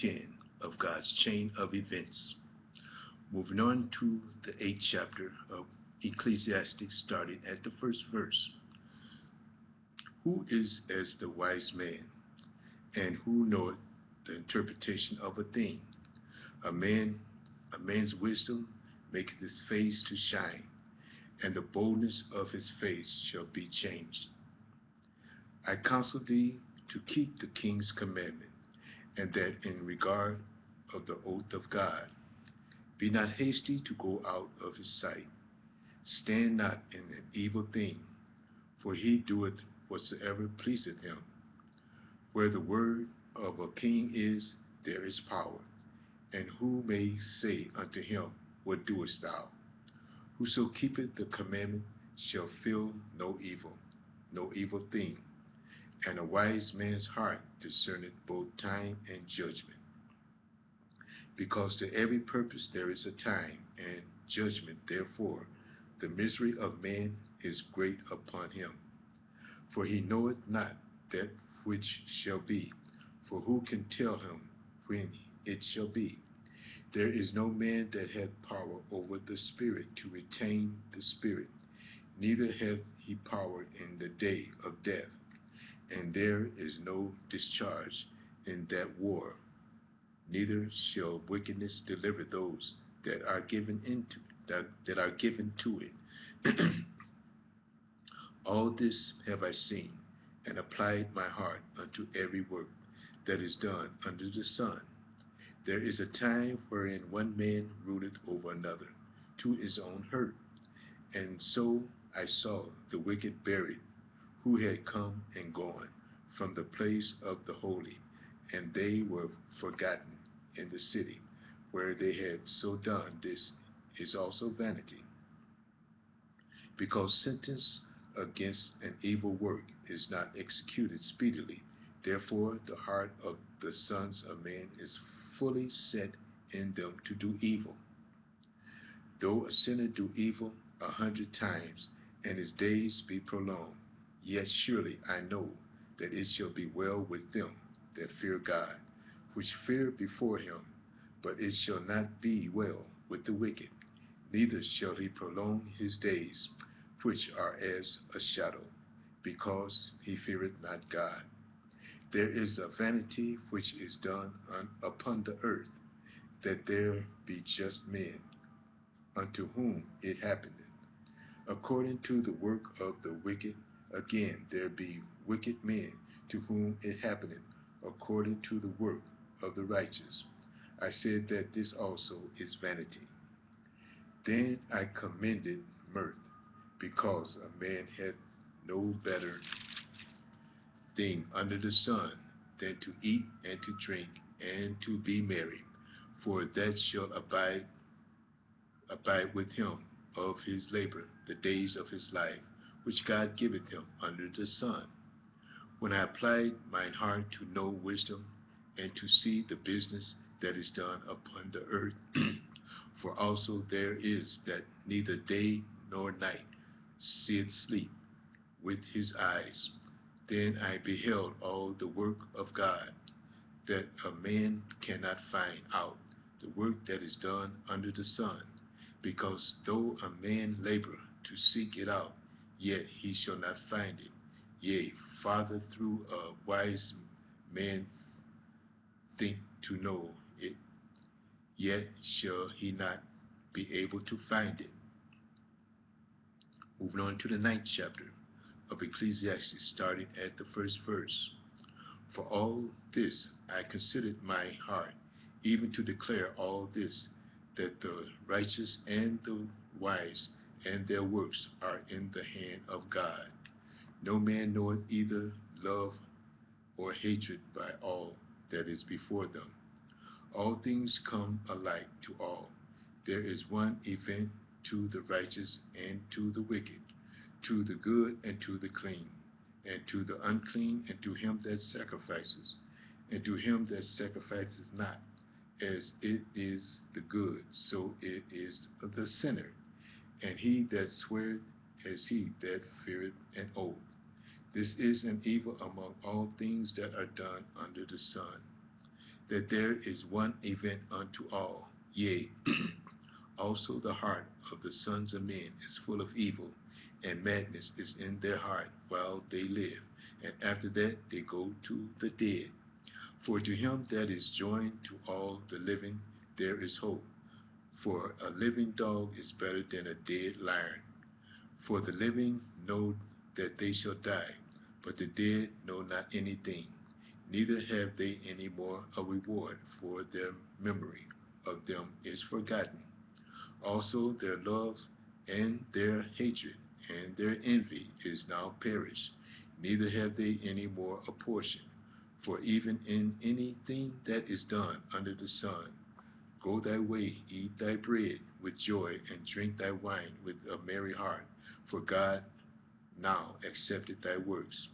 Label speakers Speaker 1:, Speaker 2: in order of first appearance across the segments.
Speaker 1: 10 of God's chain of events. Moving on to the 8th chapter of Ecclesiastes, starting at the first verse. Who is as the wise man, and who knoweth the interpretation of a thing? A man, a man's wisdom maketh his face to shine, and the boldness of his face shall be changed. I counsel thee to keep the king's commandment, and that in regard of the oath of God. Be not hasty to go out of his sight. Stand not in an evil thing, for he doeth whatsoever pleaseth him. Where the word of a king is, there is power. And who may say unto him, what doest thou? Whoso keepeth the commandment shall feel no evil thing. And a wise man's heart discerneth both time and judgment. Because to every purpose there is a time, and judgment therefore. The misery of man is great upon him. For he knoweth not that which shall be, for who can tell him when it shall be? There is no man that hath power over the spirit to retain the spirit, neither hath he power in the day of death. And there is no discharge in that war, neither shall wickedness deliver those that are given to it. All this have I seen, and applied my heart unto every work that is done under the sun. There is a time wherein one man ruleth over another, to his own hurt. And so I saw the wicked buried, who had come and gone from the place of the holy, and they were forgotten in the city, where they had so done. This is also vanity. Because sentence against an evil work is not executed speedily, therefore the heart of the sons of men is fully set in them to do evil. Though a sinner do evil 100 times, and his days be prolonged, yet surely I know that it shall be well with them that fear God, which fear before him. But it shall not be well with the wicked, neither shall he prolong his days, which are as a shadow, because he feareth not God. There is a vanity which is done upon the earth, that there be just men, unto whom it happeneth. According to the work of the wicked, again there be wicked men, to whom it happeneth according to the work of the righteous. I said that this also is vanity. Then I commended mirth, because a man hath no better thing under the sun than to eat and to drink and to be merry, for that shall abide with him of his labor the days of his life, which God giveth him under the sun. When I applied mine heart to know wisdom, and to see the business that is done upon the earth, for also there is that neither day nor night seeth sleep with his eyes. Then I beheld all the work of God, that a man cannot find out, the work that is done under the sun. Because though a man labor to seek it out, yet he shall not find it. Yea, farther, through a wise man think to know it, yet shall he not be able to find it. Moving on to the 9th chapter of Ecclesiastes, starting at the first verse. For all this I considered my heart, even to declare all this, that the righteous and the wise and their works are in the hand of God. No man knoweth either love or hatred by all that is before them. All things come alike to all. There is one event to the righteous and to the wicked, to the good and to the clean, and to the unclean, and to him that sacrifices, and to him that sacrifices not. As it is the good, so it is the sinner. And he that sweareth, as he that feareth an oath. This is an evil among all things that are done under the sun, that there is one event unto all. Yea, also the heart of the sons of men is full of evil, and madness is in their heart while they live, and after that they go to the dead. For to him that is joined to all the living there is hope. For a living dog is better than a dead lion. For the living know that they shall die, but the dead know not anything, neither have they any more a reward, for their memory of them is forgotten. Also their love and their hatred and their envy is now perished, neither have they any more a portion. For even in anything that is done under the sun, go thy way, eat thy bread with joy, and drink thy wine with a merry heart, for God now accepted thy works.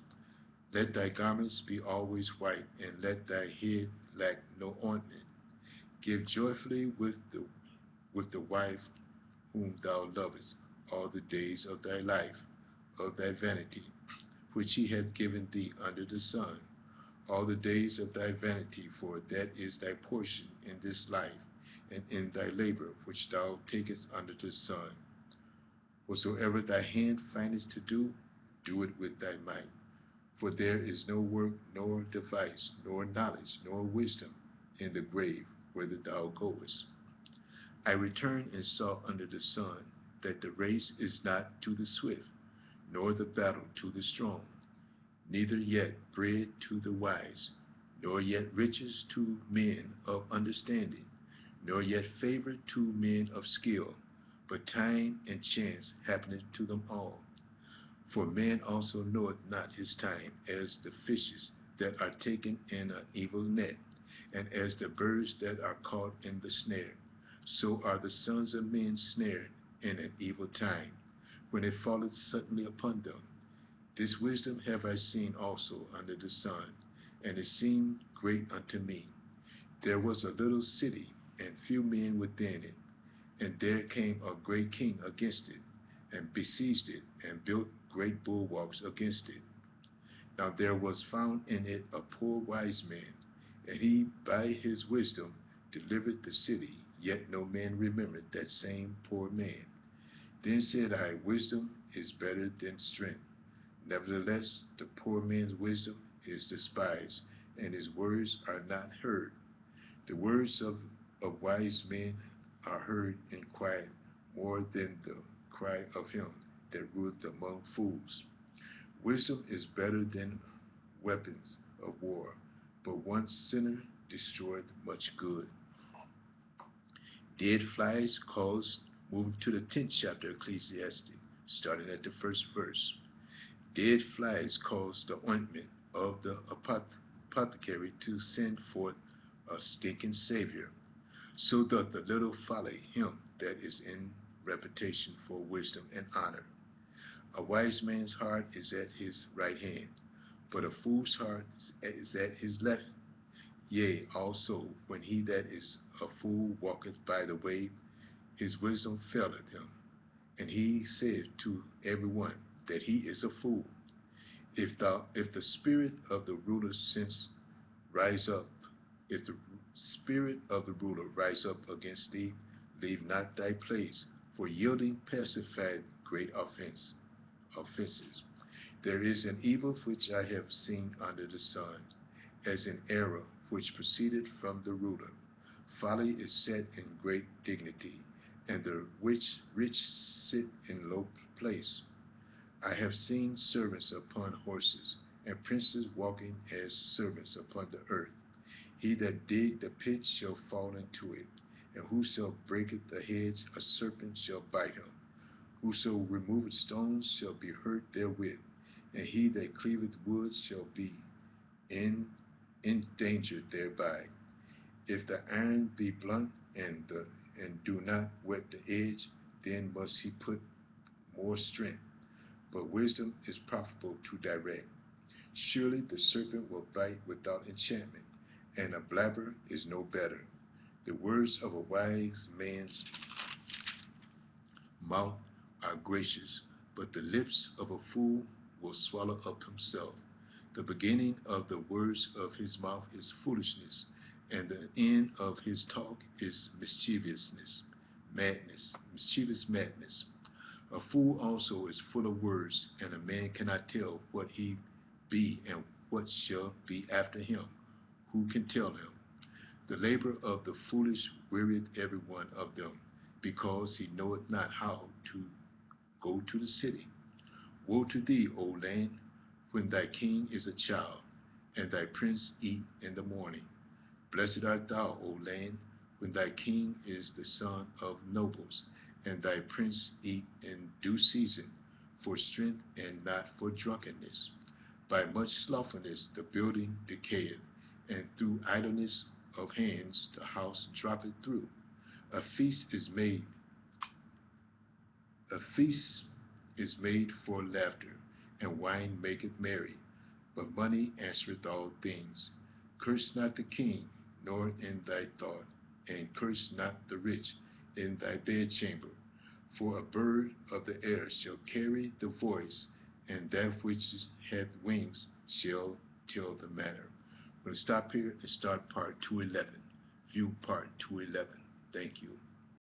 Speaker 1: Let thy garments be always white, and let thy head lack no ornament. Give joyfully with the wife whom thou lovest all the days of thy life, of thy vanity, which he hath given thee under the sun, all the days of thy vanity, for that is thy portion in this life, and in thy labor which thou takest under the sun. Whatsoever thy hand findest to do, do it with thy might. For there is no work, nor device, nor knowledge, nor wisdom in the grave whither thou goest. I returned and saw under the sun that the race is not to the swift, nor the battle to the strong, neither yet bread to the wise, nor yet riches to men of understanding, nor yet favor to men of skill, but time and chance happeneth to them all. For man also knoweth not his time, as the fishes that are taken in an evil net, and as the birds that are caught in the snare. So are the sons of men snared in an evil time, when it falleth suddenly upon them. This wisdom have I seen also under the sun, and it seemed great unto me. There was a little city, and few men within it, and there came a great king against it, and besieged it, and built great bulwarks against it. Now there was found in it a poor wise man, and he by his wisdom delivered the city, yet no man remembered that same poor man. Then said I, Wisdom is better than strength. Nevertheless, the poor man's wisdom is despised, and his words are not heard. The words of wise men are heard in quiet more than the cry of him that ruleth among fools. Wisdom is better than weapons of war, but one sinner destroyeth much good. Dead flies cause, moving to the 10th chapter of Ecclesiastes, starting at the first verse. Dead flies cause the ointment of the apothecary to send forth a stinking savior. So doth the little folly him that is in reputation for wisdom and honor. A wise man's heart is at his right hand, but a fool's heart is at his left. Yea, also, when he that is a fool walketh by the way, his wisdom faileth him, and he saith to every one that he is a fool. If the spirit of the ruler's sense rise up, if the spirit of the ruler rise up against thee, leave not thy place, for yielding pacified great offenses. There is an evil which I have seen under the sun, as an error which proceeded from the ruler. Folly is set in great dignity, and the rich sit in low place. I have seen servants upon horses, and princes walking as servants upon the earth. He that dig the pit shall fall into it, and whoso breaketh the hedge, a serpent shall bite him. Whoso removeth stones shall be hurt therewith, and he that cleaveth wood shall be endangered thereby. If the iron be blunt and do not whet the edge, then must he put more strength. But wisdom is profitable to direct. Surely the serpent will bite without enchantment, and a blabber is no better. The words of a wise man's mouth are gracious, but the lips of a fool will swallow up himself. The beginning of the words of his mouth is foolishness, and the end of his talk is mischievousness, madness, mischievous madness. A fool also is full of words, and a man cannot tell what he be and what shall be after him. Who can tell him? The labor of the foolish wearieth every one of them, because he knoweth not how to go to the city. Woe to thee, O land, when thy king is a child, and thy prince eat in the morning. Blessed art thou, O land, when thy king is the son of nobles, and thy prince eat in due season, for strength and not for drunkenness. By much slothfulness the building decayeth, and through idleness of hands the house droppeth through. A feast is made, a feast is made for laughter, and wine maketh merry, but money answereth all things. Curse not the king, nor in thy thought, and curse not the rich in thy bedchamber. For a bird of the air shall carry the voice, and that which hath wings shall tell the matter. I'm going to stop here and start part 211. View part 211. Thank you.